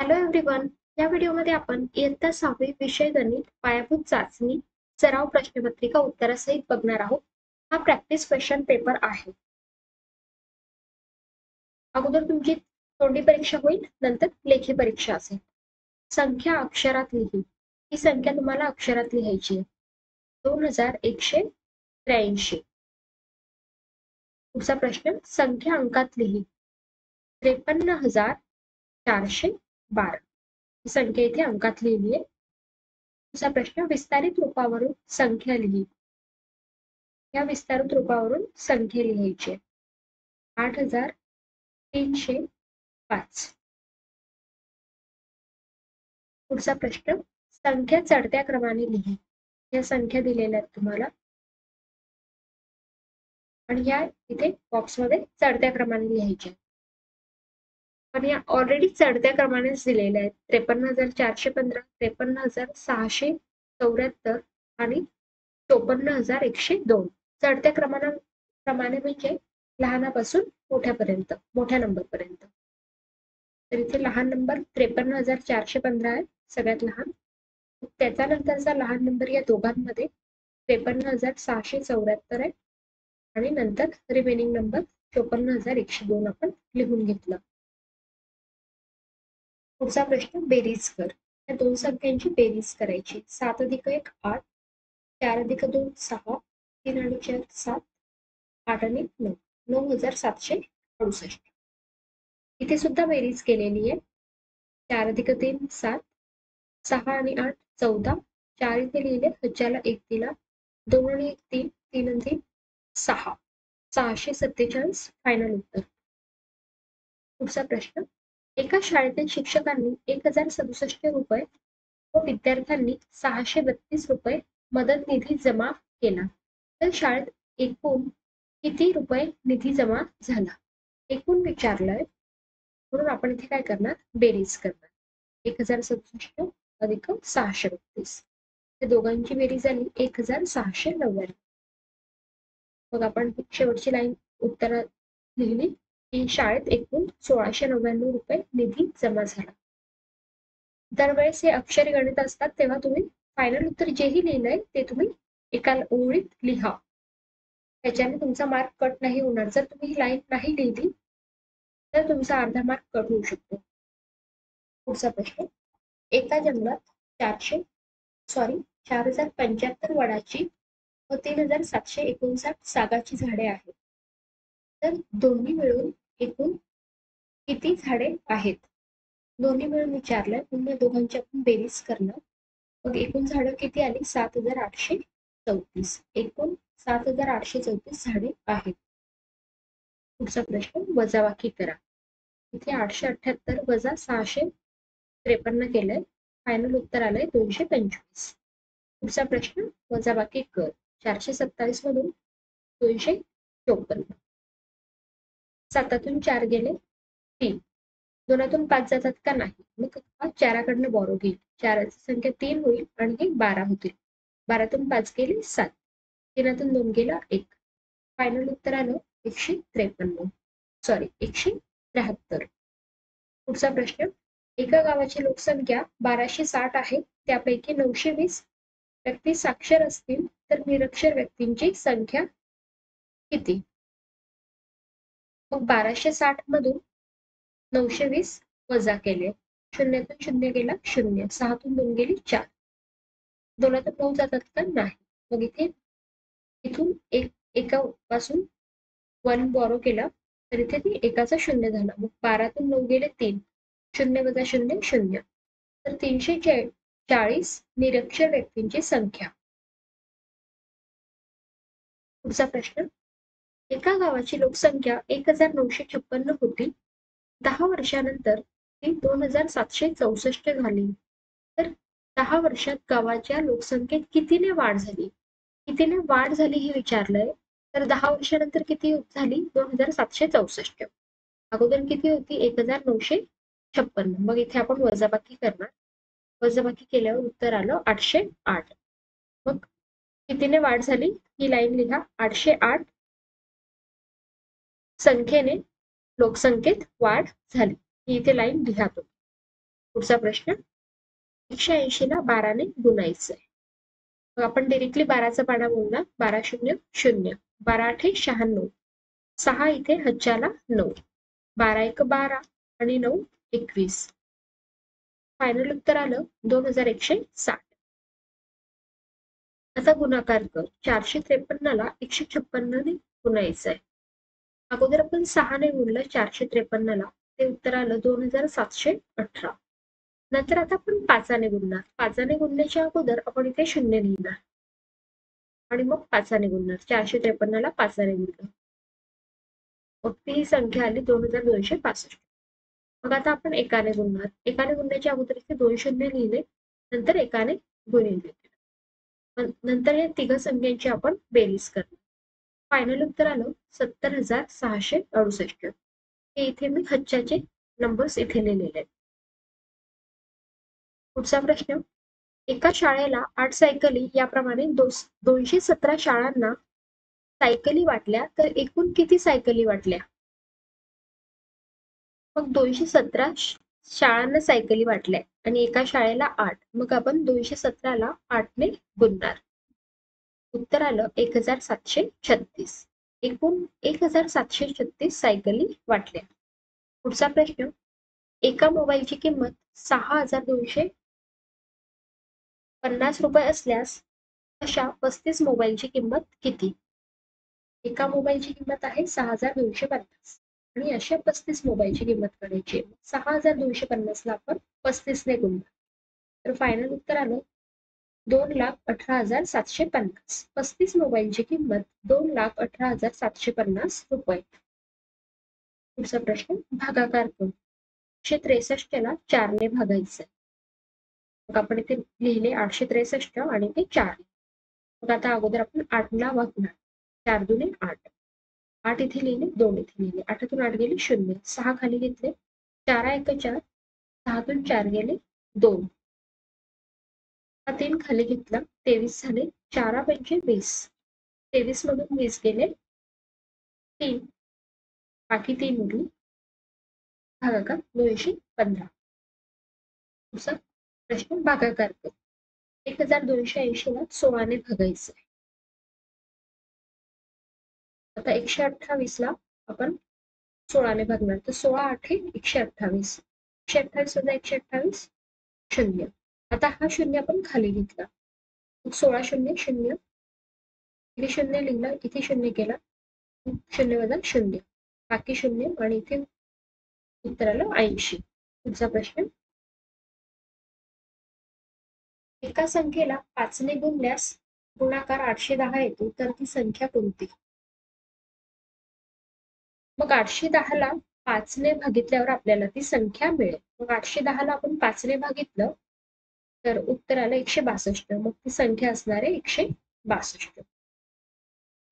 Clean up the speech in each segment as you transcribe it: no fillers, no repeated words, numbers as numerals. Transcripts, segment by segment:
Hello everyone. या व्हिडिओमध्ये आपण इयत्ता 6वी विषय गणित पायाभूत चाचणी सराव प्रश्नपत्रिका उत्तरासहित बघणार आहोत. हा प्रॅक्टिस क्वेश्चन पेपर आहे. अगोदर तुमची तोंडी परीक्षा होईल, नंतर लेखी परीक्षा असेल. संख्या अक्षरात लिही. ही संख्या तुम्हाला अक्षरात लिहायची आहे. 2183. पुढचा प्रश्न, संख्या अंकात लिही. 53,412. ही संख्या इथे अंकात लिहिली आहे. दुसरा प्रश्न, विस्तारित रूपावरून संख्या लिही. या विस्तारित रूपावरून संख्या लिहायची. 8,305. पुढचा प्रश्न, संख्या चढत्या क्रमाने लिही. या संख्या दिलेल्या आहेत तुम्हाला आणि या इथे बॉक्समध्ये चढत्या क्रमाने लिहायच्या. पण या ऑलरेडी चढत्या क्रमानेच दिलेल्या आहेत. 53,415, 53,674 आणि 54,102. चढत्या क्रमाने म्हणजे लहानापासून मोठ्यापर्यंत, मोठ्या नंबर पर्यंत. तर इथे लहान नंबर 53,415 आहे, सगळ्यात लहान. त्याचा नंतरचा लहान नंबर या दोघांमध्ये 53,674 आहे आणि नंतर रिमेनिंग नंबर 54,102 आपण लिहून घेतलं. पुढचा प्रश्न, बेरीज कर. या दोन संख्यांची बेरीज करायची. 7 + 1 8, 4 + 2 6, 3 आणि 4 7, 8 आणि 9 9,768. इथे सुद्धा बेरीज केलेली आहे. 4 + 3 7, 6 आणि 8 14, 4 इथे लिहिले, हज्जाला 1 दिला, 2 आणि 1 3, 3 आणि 3 6, 647 फायनल उत्तर. पुढचा प्रश्न, एका शाळेतील शिक्षकांनी 1,067 रुपये व विद्यार्थ्यांनी 632 रुपये मदत निधी जमा केला, तर शाळेत एकूण किती रुपये निधी जमा झाला? एकूण विचारलंय म्हणून आपण इथे काय करणार, बेरीज करणार. 1,067 अधिक 632, त्या दोघांची बेरीज झाली 1,699. मग आपण शेवटची लाईन उत्तरात लिहिली की शाळेत एकूण 1,699 रुपये निधी जमा झाला. दरवेळेस हे अक्षरी गणित असतात तेव्हा तुम्ही फायनल उत्तर जेही लिहिलंय ते तुम्ही एका ओळीत लिहा. त्याच्याने तुमचा मार्क कट नाही होणार. जर तुम्ही ही लाईन नाही लिहिली तर तुमचा अर्धा मार्क कट होऊ शकतो. पुढचा प्रश्न, एका जंगलात 4,075 वडाची व 3,759 सागाची झाडे आहेत. तर दोन्ही मिळून एकूण किती झाडे आहेत? दोन्ही मिळून विचारलंय म्हणून या दोघांची आपण बेरीज करणार. मग एकूण झाडं किती आली? 7,834. एकूण 7,834 झाडे आहेत. पुढचा प्रश्न, वजाबाकी करा. इथे 878 वजा 653 केलंय, फायनल उत्तर आलंय 225. पुढचा प्रश्न, वजाबाकी कर. 427 मधून 254. 7तून 4 गेले 3, 2तून 5 जातात का? नाही. मग 4कडनं बॉरो घेईल. 4ची संख्या 3 होईल आणि हे 12 होतील. 12तून 5 गेले 7, 3तून 2 गेला 1. फायनल उत्तर आलं 173. पुढचा प्रश्न, एका गावाची लोकसंख्या 1260 आहे, त्यापैकी 920 व्यक्ती साक्षर असतील तर निरक्षर व्यक्तींची संख्या किती? मग 1260 मधून 920 वजा केले. 0तून 0 गेला 0, 6तून 2 गेली 4, 2तून 9 जातात का? नाही. मग इथून एकापासून 1 बॉरो केला तर इथे ती एकाचा 0 झाला. मग 12तून 9 गेले 3, 0 वजा 0 0, तर 340 निरक्षर व्यक्तींची संख्या. पुढचा प्रश्न, एका गावाची लोकसंख्या 1,956 होती. 10 वर्षानंतर ती 2,764 झाली. तर 10 वर्षात गावाच्या लोकसंख्येत कितीने वाढ झाली? कितीने वाढ झाली हे विचारलंय. तर 10 वर्षानंतर किती झाली? 2,764. अगोदर किती होती? 1,956. मग इथे आपण वजाबाकी करणार. वजाबाकी केल्यावर उत्तर आलं 808. मग कितीने वाढ झाली ही लाईन लिहा. 808 संख्येने लोकसंख्येत वाढ झाली. ही इथे लाईन लिहा. पुढचा प्रश्न, 180 ला 12 गुणायचंय. मग आपण डिरेक्टली 12चा पाढा बोलणार. 12 शून्य शून्य, 12 आठे 96, 6 इथे हज्जाला 9, 12 एक 12 आणि 9 21. फायनल उत्तर आलं 2160. आता गुणाकार कर. 453 ला 156 ने गुणायचंय. अगोदर आपण 6 ने गुणलं 453 ला, ते उत्तर आलं 2718. नंतर आता आपण 5 ने गुणणार. 5 ने गुणण्याच्या अगोदर आपण इथे शून्य लिहिणार आणि मग 5 ने गुणणार. 453 ला 5 ने गुणलं, मग ती संख्या आली 2265. मग आता आपण एकाने गुणणार. एकाने गुणण्याच्या अगोदर इथे 2 शून्य लिहिले, नंतर एकाने गुणिले. नंतर या तिघ संख्यांची आपण बेरीज करणार. फायनल उत्तर आलं 70,668. हे इथे मी हज्जाचे नंबर्स इथे लिहिलेले आहेत. पुढचा प्रश्न, एका शाळेला 8 सायकली याप्रमाणे 217 शाळांना सायकली वाटल्या तर एकूण किती सायकली वाटल्या? मग 217 शाळांना सायकली वाटल्या आणि एका शाळेला 8, मग आपण 217 ला 8 ने गुणणार. उत्तर आलं 1736. एकूण 1736 सायकली वाटल्या. पुढचा प्रश्न, एका मोबाईलची किंमत 6250 रुपये असल्यास अशा 35 मोबाईलची किंमत किती? एका मोबाईलची किंमत आहे 6250 आणि अशा 35 मोबाईलची किंमत काढायची. 6250 ला आपण 35 ने गुणणार. तर फायनल उत्तर आलं 2,18,750. 35 मोबाईलची किंमत 2,18,750 रुपये. पुढचा प्रश्न, भागाकार कर. 863 ला 4 ने भागायचं. मग आपण इथे लिहिले 863 आणि ते 4. मग आता अगोदर आपण 8 ला भागणार. 4 दुने 8. 8 इथे लिहिले, 2 इथे लिहिले. 8तून 8 गेले 0, 6 खाली घेतले, 4 1 4, 6तून 4 गेले 2. 3 खाली घेतला, 23 झाले. 4 पंचे 20, 23 मधून 20 गेले 3, बाकी 3 उरली. भागाकार 215. पुढचा प्रश्न, भागाकार कर. 1280 ला 16 ने भागायचं. आता 128 ला आपण 16 ने भागणार. तर 16 8 128. 128 वजा 128 0. आता हा शून्य आपण खाली घेतला. 16 शून्य शून्य, इथे शून्य लिहिला, इथे शून्य केला, 0 वजा 0, बाकी 0 आणि इथे उत्तर आलं 80. पुढचा प्रश्न, एका संख्येला 5 ने गुणल्यास गुणाकार 810 येतो, तर ती संख्या कोणती? मग 810 ला 5 ने भागितल्यावर आपल्याला ती संख्या मिळेल. मग 810 ला आपण 5 ने भागितलं तर उत्तर आलं 162. मग ती संख्या असणार आहे 162.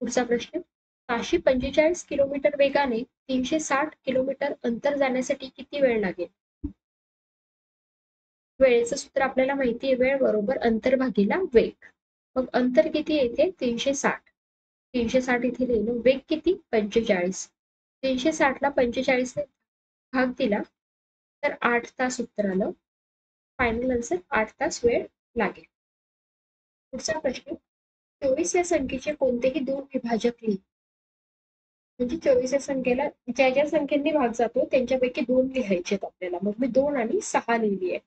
पुढचा प्रश्न, 545 किलोमीटर वेगाने 360 किलोमीटर अंतर जाण्यासाठी किती वेळ लागेल? वेळेचं सूत्र आपल्याला माहिती आहे, वेळ बरोबर अंतर भागिला वेग. मग अंतर किती येते? 360. 360 इथे लिहिलं. वेग किती? 45. 360 ला 45 ने भाग दिला तर 8 तास उत्तर आलं. फायनल आन्सर 8 तास वेळ लागेल. पुढचा प्रश्न, 24 या संख्येचे कोणतेही 2 विभाजक लिही. म्हणजे 24 या संख्येला ज्या ज्या संख्येने भाग जातो त्यांच्यापैकी 2 लिहायचे आहेत आपल्याला. मग मी 2 आणि 6 लिहिली आहे.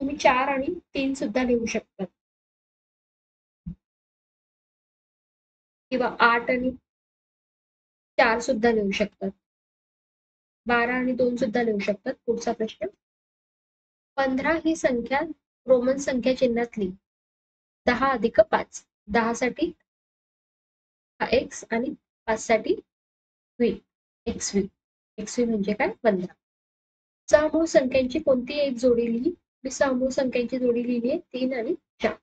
तुम्ही 4 आणि 3 सुद्धा लिहू शकता, किंवा 8 आणि 4 सुद्धा लिहू शकतात. 12 आणि 2 सुद्धा लिहू शकतात. पुढचा प्रश्न, 15 ही संख्या रोमन संख्या चिन्हातली 10 अधिक 5. 10 साठी x आणि 5 साठी v, xv. xv म्हणजे काय? 15. समूळ संख्यांची कोणती एक जोडी लिही? मी समूळ संख्यांची जोडी लिहिली आहे 3 आणि 4.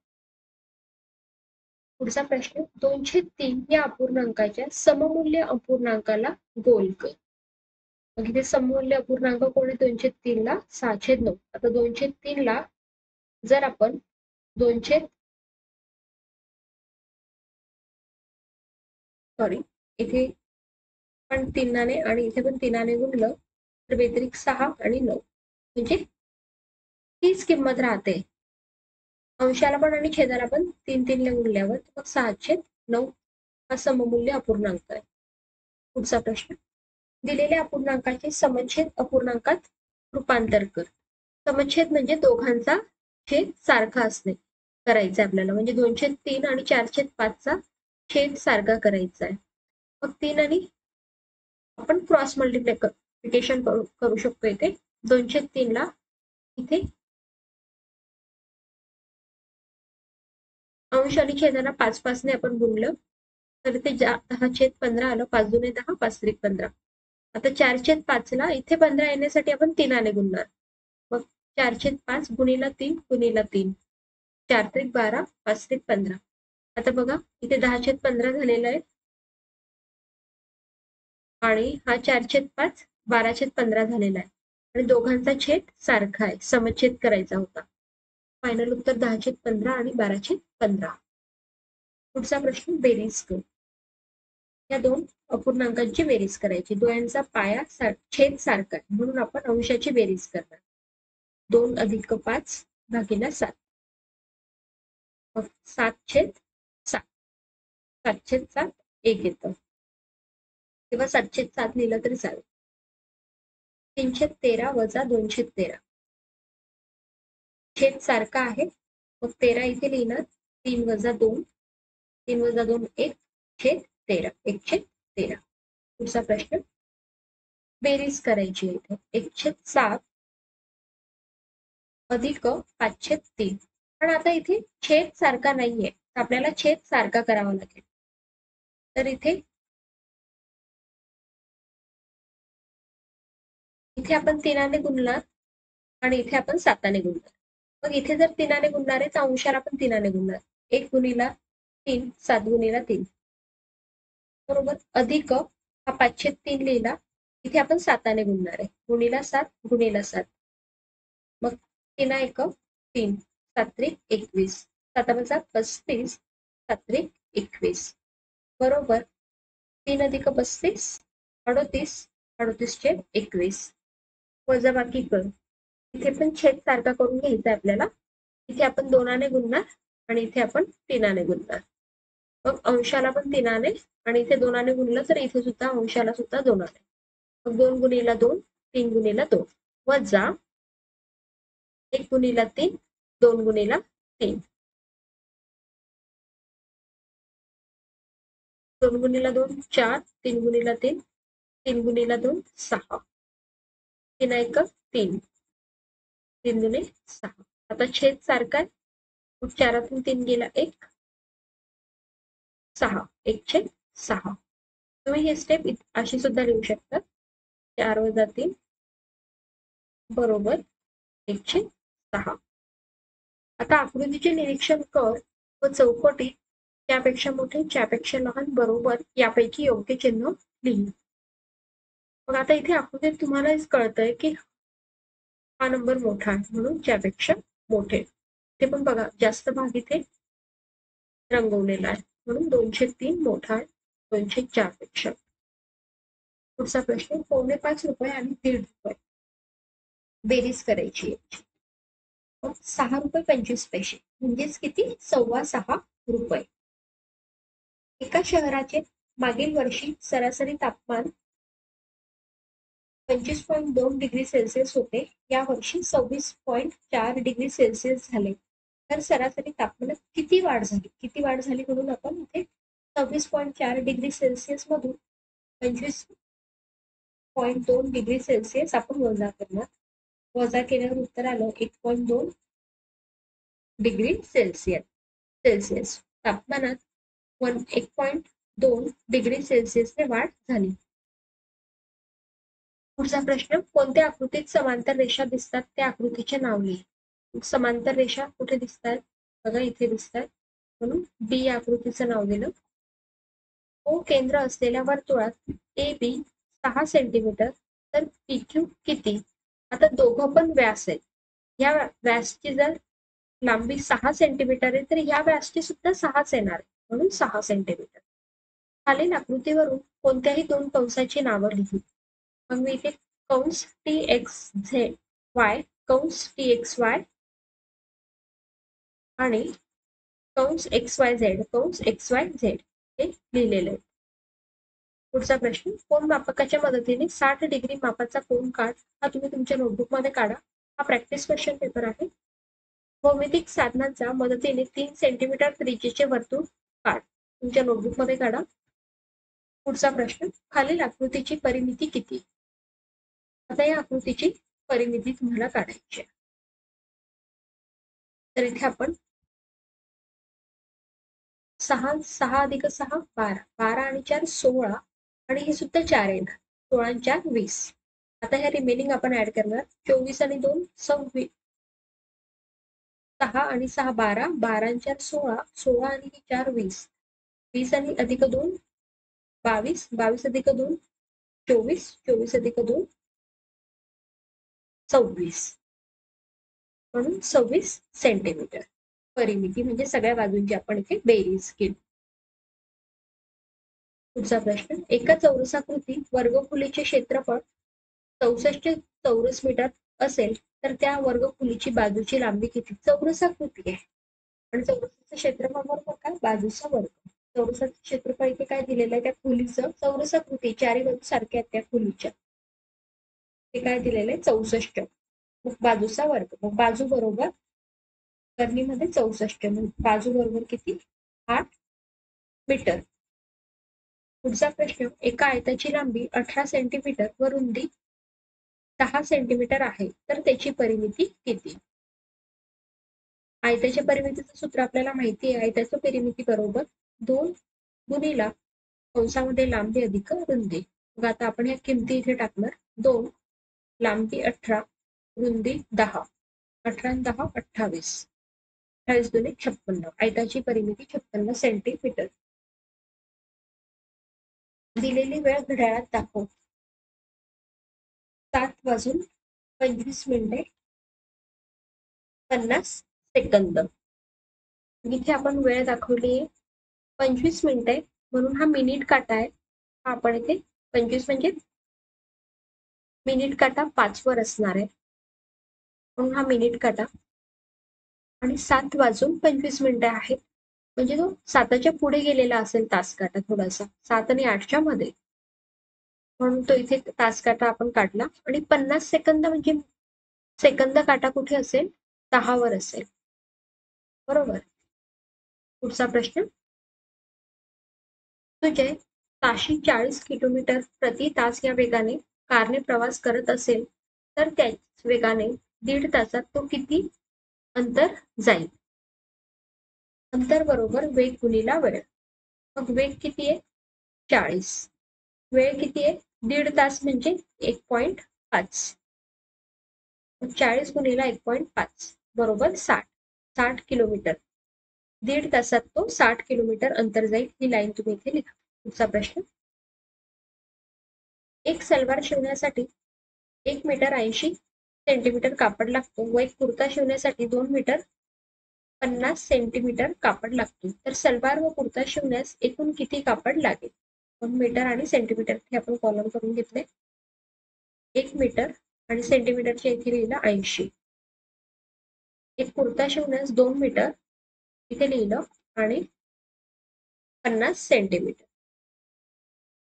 पुढचा प्रश्न, 203 या अपूर्णांकाच्या सममूल्य अपूर्णांकाला गोल कर. मग इथे सममूल्य अपूर्णांक कोण आहे? 203 ला 6/9. आता 203 ला जर आपण 200 इथे पण 3 आणि इथे पण 3 गुणलं तर व्यतिरिक्त 6 आणि 9 म्हणजे तीच किंमत राहते. अंशाला पण आणि छेदाला पण 3 ने गुणल्यावर मग 6/9 हा सममूल्य अपूर्णांक आहे. पुढचा प्रश्न, दिलेल्या अपूर्णांकाचे समछेद अपूर्णांकात रूपांतर कर. समछेद म्हणजे दोघांचा छेद सारखा असणे करायचा आपल्याला, म्हणजे 2/3 आणि 4/5 चा छेद सारखा करायचा आहे. मग 3 आणि आपण क्रॉस मल्टिप्लिकेशन करू शकतो. इथे 2/3 ला इथे अंश आणि छेदाला 5 ने आपण गुणलं तर ते 10/15 आलं. 5 दुने 10, 5 त्रिक 15. आता 4/5 ला इथे 15 येण्यासाठी आपण 3 ने गुणणार. मग 4/5 गुणिला 3 गुणिला 3, 4 त्रिक 12, 5 त्रिक 15. आता बघा इथे 10/15 झालेला आहे आणि हा 4/5 12/15 झालेला आहे आणि दोघांचा छेद सारखा आहे, समछेद करायचा होता. फायनल उत्तर 10/15 आणि 12/15. पुढचा प्रश्न, बेरीज कर. या दोन अपूर्णांकांची बेरीज करायची. दोघांचा पाया छेद सारखा आहे म्हणून आपण अंशाची बेरीज करणार. 2 + 5 भागिले 7. 7/7. 7/7 1 येतं किंवा 7/7 लिहिलं तरी चालेल. 313 वजा 213. छेद सारखा आहे मग 13 इथे लिहिणार. 3 वजा 2, 3 वजा 2 1 छेद 13, 1/13. पुढचा प्रश्न, बेरीज करायची आहे इथे. 1/7 अधिक 5/3. पण आता इथे छेद सारखा नाहीये, आपल्याला छेद सारखा करावा लागेल. तर इथे आपण 3 ने गुणणार आणि इथे आपण 7 ने गुणणार. मग इथे जर 3 ने गुणणार आहे तर अंशाला पण 3 ने गुणणार. 1 गुणिला 3, 7 गुणिला 3 बरोबर. अधिक हा 5/3 लिहिला, इथे आपण 7 ने गुणणार आहे. गुणिला 7 गुणिला 7. मग 3 1 3, 7 त्रिक 21, 7 5 35, 7 त्रिक 21 बरोबर. 3 अधिक 35 38, 38/21. वजाबाकी कर. इथे पण छेद सारखा करून घ्यायचा आपल्याला. इथे आपण 2 ने गुणणार आणि इथे आपण 3 ने गुणणार. मग अंशाला पण 3 ने आणि इथे 2 ने गुणलं तर इथे सुद्धा अंशाला सुद्धा 2 ने. मग 2 गुणिला 2, 3 गुणिला 2 वजा 1 गुणिला 3, 2 गुणिला 3. 2 गुणिला 2 4, 3 गुणिला 3, 3 गुणिला 2 6. 3 1 3, 3 दुने 6. आता छेद सारखा आहे. मग 4तून 3 गेला 1, 6, 1/6. तुम्ही ही स्टेप अशी सुद्धा लिहू शकता. 4 वजा 3 बरोबर 1/6. आता आकृतीचे निरीक्षण कर व चौकटी त्यापेक्षा मोठे, त्यापेक्षा लहान, बरोबर यापैकी योग्य चिन्ह लिही. मग आता इथे आकृतीत तुम्हाला कळतंय की हा नंबर मोठा आहे म्हणून त्यापेक्षा मोठे. ते पण बघा जास्त भाग इथे रंगवलेला आहे म्हणून 203 मोठा आहे 204 पेक्षा. पुढचा प्रश्न, 5.25 रुपये आणि 1.5 रुपये बेरीज करायची आहे. 6.25 म्हणजेच किती? 6.25 रुपये. एका शहराचे मागील वर्षी सरासरी तापमान 25.2 डिग्री सेल्सिअस होते. या वर्षी 26.4 डिग्री सेल्सिअस झाले. तर सरासरी तापमानात किती वाढ झाली? किती वाढ झाली म्हणून आपण इथे 26.4 डिग्री सेल्सिअस मधून 25.2 डिग्री सेल्सिअस आपण वजा करणार. वजा केल्यावर उत्तर आलं 1.2 डिग्री सेल्सिअस. तापमानात 1.2 डिग्री सेल्सिअसने वाढ झाली. पुढचा प्रश्न, कोणत्या आकृतीत समांतर रेषा दिसतात त्या आकृतीचे नाव लिहा. समांतर रेषा कुठे दिसतात? बघा इथे दिसतात म्हणून बी या आकृतीचं नाव दिलं. ओ केंद्र असलेल्या वर्तुळात ए बी 6 सेंटीमीटर तर पी क्यू किती? आता दोघं पण व्यास आहेत. या व्यासची जर लांबी 6 सेंटीमीटर आहे तर ह्या व्यासची सुद्धा 6च येणार म्हणून 6 सेंटीमीटर. खालील आकृतीवरून कोणत्याही दोन कंसाची नावं लिही. मग मी इथे कंस TXZ Y कंस TXY आणि कंस XYZ कंस XYZ हे लिहिलेलं आहे. पुढचा प्रश्न, कोन मापकाच्या मदतीने 60 डिग्री मापाचा कोन काढ. हा तुम्ही तुमच्या नोटबुक मध्ये काढा. हा प्रॅक्टिस क्वेश्चन पेपर आहे. भौमितिक साधनांच्या मदतीने 3 सेंटीमीटर त्रिज्येचे वर्तुळ काढ. तुमच्या नोटबुक मध्ये काढा. पुढचा प्रश्न, खालील आकृतीची परिमिती किती. आता या आकृतीची परिमिती तुम्हाला काढायची आहे. तर इथे आपण 6 अधिक 6 12 12 आणि 4 16 आणि हे सुद्धा 4 येणार. 16 आणि 4 20. आता ह्या रिमेनिंग आपण ऍड करणार. 24 आणि 2 26. 6 आणि 6 12 12 आणि 4 16 16 आणि 4 20 20 आणि अधिक 2 22 22 अधिक 2 24 24 अधिक 2 26 म्हणून 26 सेंटीमीटर परिमिती म्हणजे सगळ्या बाजूंची आपण इथे बेरीज केली. पुढचा प्रश्न, एका चौरसाकृती वर्गखोलीचे क्षेत्रफळ 64 चौरस मीटर असेल तर त्या वर्गखोलीची बाजूची लांबी किती. चौरसाकृती आहे आणि चौरसाचं क्षेत्रफळ बरोबर काय, बाजूचा वर्ग. चौरसाचं क्षेत्रफळ इथे काय दिलेलं आहे, त्या खोलीचं चौरसाकृती चारी बाजू सारख्या आहेत त्या खोलीच्या, ते काय दिलेलं आहे 64. मग बाजूचा वर्ग, मग बाजू बरोबर कर्णीमध्ये 64, बाजू बरोबर किती 8 मीटर. पुढचा प्रश्न, एका आयताची लांबी 18 सेंटीमीटर व रुंदी 10 सेंटीमीटर आहे तर त्याची परिमिती किती. आयताच्या परिमितीचं सूत्र आपल्याला माहिती आहे. आयताचं परिमिती बरोबर 2 गुणिला कंसामध्ये लांबी अधिक रुंदी. मग आता आपण या किमती इथे टाकणार. 2 लांबी 18 रुंदी 10 18 आणि 10 28 28 दुणे 56. आयताची परिमिती 56 सेंटीमीटर. दिलेली वेळ घड्याळात दाखव. 7:25 50 सेकंद. इथे आपण वेळ दाखवली आहे 25 मिनिटे म्हणून हा मिनिट काटा आहे. हा आपण इथे 25 म्हणजे मिनिट काटा 5 वर असणार आहे म्हणून हा मिनिट काटा. आणि 7:25 आहेत म्हणजे तो 7च्या पुढे गेलेला असेल तास काटा थोडासा, 7 आणि 8च्या मध्ये, म्हणून तो इथे तास काटा आपण काढला. आणि 50 सेकंद म्हणजे सेकंद काटा कुठे असेल 10 वर असेल. बरोबर. पुढचा प्रश्न, सुजय ताशी 40 किलोमीटर प्रति तास या वेगाने कारने प्रवास करत असेल तर त्याच वेगाने 1.5 तासात तो किती अंतर जाईल. अंतर बरोबर वेग गुणिला वेळ. मग वेग किती आहे 40, वेळ किती आहे 1.5 तास म्हणजे 1.5. 40 गुणिला 1.5 बरोबर 60 किलोमीटर. 1.5 तासात तो 60 किलोमीटर अंतर जाईल. ही लाईन तुम्ही इथे लिहा. पुढचा प्रश्न, एक सलवार शिवण्यासाठी 1 मीटर 80 सेंटीमीटर कापड लागतो व एक कुर्ता शिवण्यासाठी 2 मीटर 50 सेंटीमीटर कापड लागतो तर सलवार व कुर्ता शिवण्यास एकूण किती कापड लागेल. 2 मीटर आणि सेंटीमीटर हे आपण कॉलम करून घेतले. 1 मीटर आणि सेंटीमीटरच्या इथे लिहिलं 80. एक कुर्ता शिवण्यास 2 मीटर इथे लिहिलं आणि 50 सेंटीमीटर.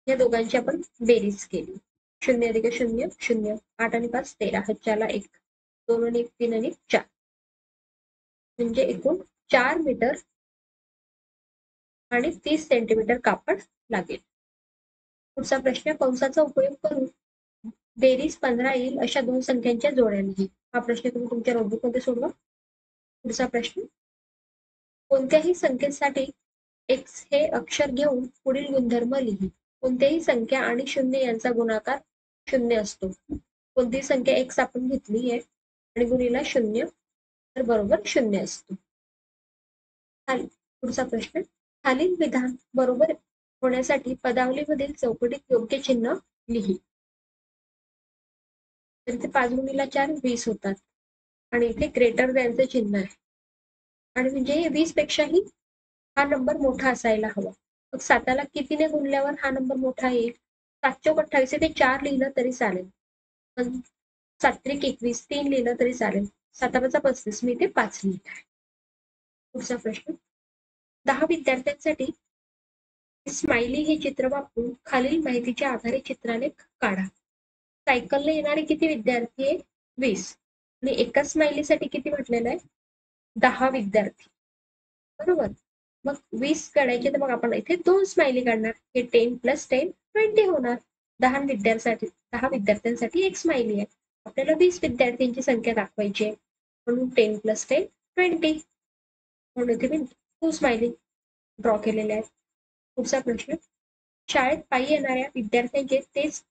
या दोघांची आपण बेरीज केली. 0 अधिक 0 0 8 आणि 5 13 ह्याच्याला 1 2 आणि 1 3 आणि 4 म्हणजे एकूण 4 मीटर आणि 30 सेंटीमीटर कापड लागेल. पुढचा प्रश्न, कंसाचा उपयोग करून बेरीज 15 येईल अशा दोन संख्यांच्या जोड्या लिही. हा प्रश्न तुम्ही तुमच्या नोटबुक मध्ये सोडवा. पुढचा प्रश्न, कोणत्याही संख्येसाठी x हे अक्षर घेऊन पुढील गुणधर्म लिही. कोणत्याही संख्या आणि 0 यांचा गुणाकार 0 असतो. कोणतीही संख्या x आपण घेतली आहे आणि गुणिला 0 तर बरोबर 0 असतो. पुढचा प्रश्न, खालील विधान बरोबर होण्यासाठी पदावलीमधील चौकटीत योग्य चिन्ह लिही. तर इथे 5 गुणिला 4 20 होतात आणि इथे ग्रेटर दॅनचं चिन्ह आहे आणि म्हणजे 20 पेक्षाही हा नंबर मोठा असायला हवा. मग 7ला कितीने गुणल्यावर हा नंबर मोठा येईल. 7 चौक 28 ते 4 लिहिलं तरी चालेल पण सात्विक 21 3 लिहिलं तरी चालेल. 7×35 मी इथे 5 लिहित आहे. पुढचा प्रश्न 10 विद्यार्थ्यांसाठी स्माइली हे चित्र वापरून खालील माहितीच्या आधारे चित्रालेख काढा. सायकलने येणारे किती विद्यार्थी आहे? 20. आणि एका स्माइलीसाठी किती म्हटलेलं आहे? 10 विद्यार्थी. बरोबर. मग 20 काढायचे तर मग आपण इथे 2 स्माइली काढणार. हे 10 + 10 20 होणार. 10 विद्यार्थ्यांसाठी एक स्माइली आहे. आपल्याला 20 विद्यार्थ्यांची संख्या दाखवायची आहे. म्हणून 10 + 10 20. म्हणून इथे मी 2 स्माइली ड्रॉ केलेले आहेत. पुढचा प्रश्न शाळेत पायी येणाऱ्या विद्यार्थ्यांचे तेच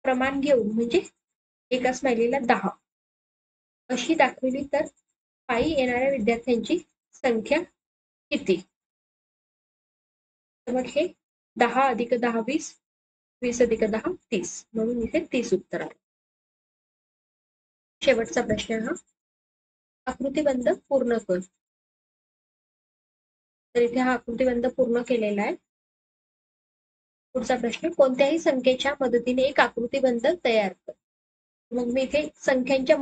प्रमाण घेऊन म्हणजे एका स्माइलीला 10 अशी दाखवली तर पायी येणाऱ्या विद्यार्थ्यांची संख्या किती? तर मग हे 10 + 10 20, 20 + 10 30. म्हणून इथे 30 उत्तर आहे. शेवटचा प्रश्न हा आकृतिबंध पूर्ण कर. तर इथे हा आकृतिबंध पूर्ण केलेला आहे. पुढचा प्रश्न कोणत्याही संख्येच्या मदतीने एक आकृतिबंध तयार कर. मग मी इथे संख्यांच्या